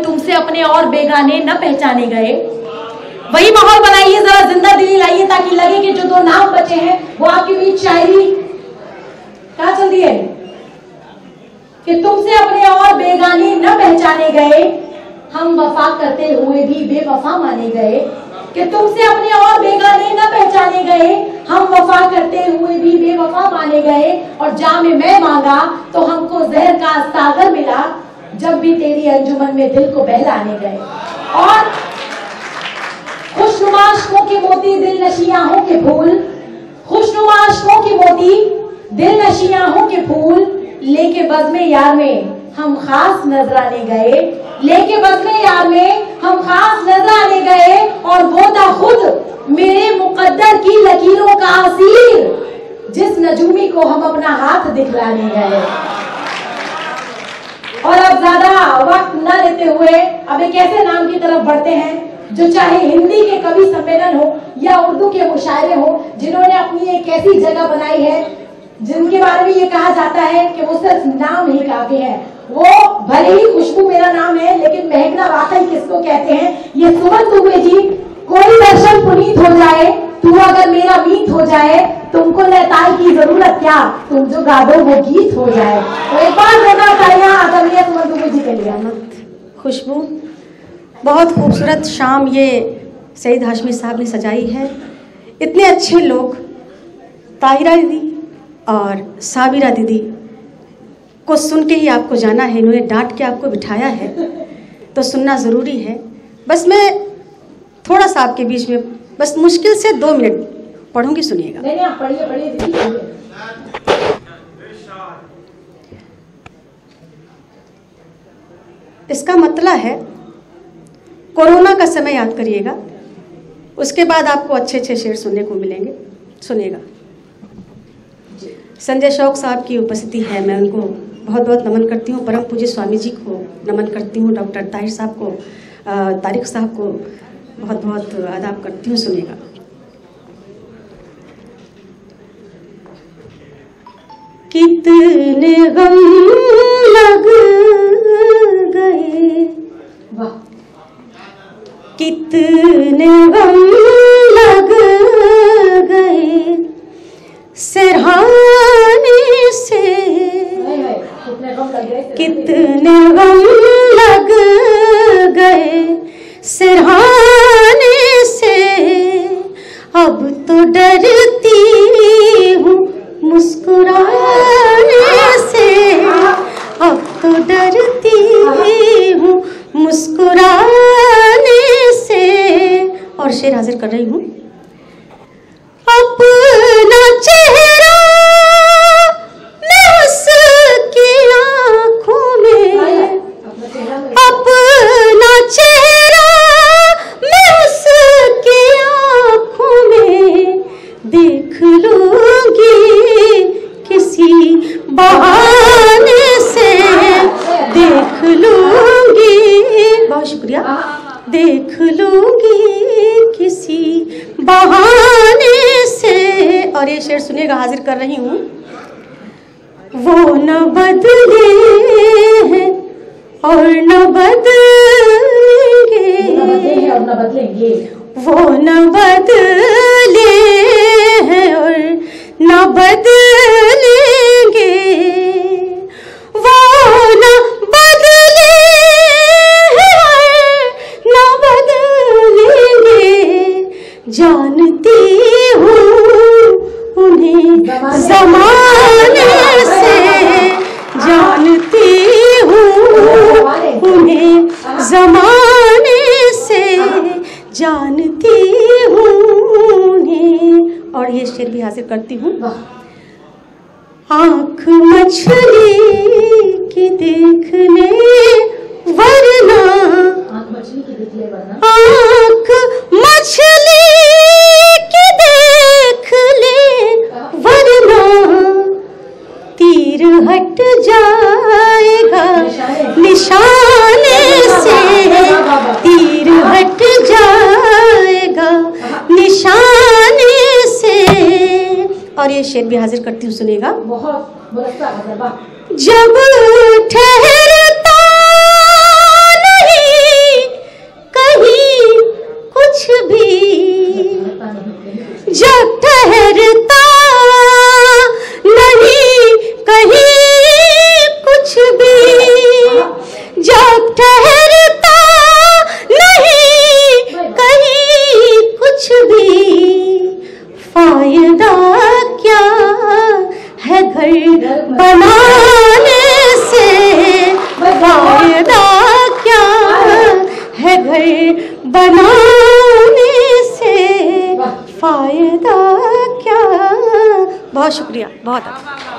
तुमसे अपने और बेगाने न पहचाने गए। वही माहौल बनाइए, जरा जिंदा दिली लाइए, ताकि लगे कि जो दो नाम बचे हैं वो आपके बीच शायरी क्या चल रही है कि तुमसे अपने और बेगाने न पहचाने गए, हम वफा करते हुए भी बेवफा माने गए। कि तुमसे अपने और बेगाने न पहचाने गए, हम वफा करते हुए भी बेवफा माने गए। और जाम मैं मांगा तो हमको जहर का सागर मिला, जब भी तेरी अंजुमन में दिल को बहलाने गए। और खुशनुमा आंखों के मोती दिल नशियां हो के फूल, खुशनुमा आंखों के मोती दिल नशियां हो के फूल, लेके बज़्म यार में हम खास नजराने गए। लेके बज़्म यार में हम खास नजराने गए। और वो था खुद मेरे मुकद्दर की लकीरों का असीर, जिस नजूमी को हम अपना हाथ दिखलाने गए। और अब ज्यादा वक्त न लेते हुए अब एक ऐसे नाम की तरफ बढ़ते हैं जो चाहे हिंदी के कवि सम्मेलन हो या उर्दू के मुशायरे हो, जिन्होंने अपनी एक ऐसी जगह बनाई है जिनके बारे में ये कहा जाता है कि वो सिर्फ नाम ही काफी है। वो भले ही खुशबू मेरा नाम है, लेकिन महकना वाकई किसको कहते हैं? ये सुमन दुबे जी। कोई दर्शन पुनीत हो जाए, तू अगर मेरा मीत हो जाए, तुमको लताई की जरूरत क्या, तुम जो गा दो वो गीत हो जाए। तो एक बार देना चाहिए सुमन दुबे जी के लिए। खुशबू, बहुत खूबसूरत शाम ये सईद हाशमी साहब ने सजाई है। इतने अच्छे लोग, ताहिरा दीदी और साबिरा दीदी को सुन के ही आपको जाना है। इन्होंने डांट के आपको बिठाया है तो सुनना ज़रूरी है। बस मैं थोड़ा सा आपके बीच में बस मुश्किल से 2 मिनट पढ़ूंगी, सुनिएगा। नहीं आप पढ़िए पढ़िए। इसका मतलब है कोरोना का समय याद करिएगा, उसके बाद आपको अच्छे अच्छे शेर सुनने को मिलेंगे। सुनिएगा। संजय शौक साहब की उपस्थिति है, मैं उनको बहुत बहुत नमन करती हूँ। परम पूज्य स्वामी जी को नमन करती हूँ। डॉक्टर ताहिर साहब को, तारिक साहब को बहुत बहुत आदाब करती हूँ। सुनिएगा। कितने गम लग गए, कितने गम लग गए सिरहाने से, कितने गम लग गए सिरहाने से, अब तो डरती हूँ मुस्कुराने से, अब तो डरती हूँ मुस्कुराने से। और शेर हाजिर कर रही हूँ। अपना चेहरा मैं उसकी आँखों में, अपना चेहरा मैं उसकी आँखों में देख लूंगी किसी बहाने से, देख लूंगी, बहुत शुक्रिया, देख लूंगी किसी बहाने से। और ये शेर सुनिएगा, हाजिर कर रही हूँ। वो न बदले हैं और न बदलेंगे, वो न बदले हैं और न बदलेंगे, वो न बदले हैं और न बदलेंगे। जानती हूँ उन्हें ज़माने से, जानती हूँ उन्हें ज़माने से, जानती हूँ उन्हें। और ये शेर भी हाजिर करती हूँ। आँख मछली की देख ले वरना, आँख मछली की देख ले वरना, आँख मछली की देख ले वरना, तीर हट जाएगा निशाने से, तीर हट जाएगा निशाने से। और ये शेर भी हाजिर करती हूँ, सुनेगा। जब ठहरता नहीं फायदा क्या है घर बनाने से, फायदा क्या है घर बनाने से, फायदा क्या। बहुत शुक्रिया, बहुत अच्छा।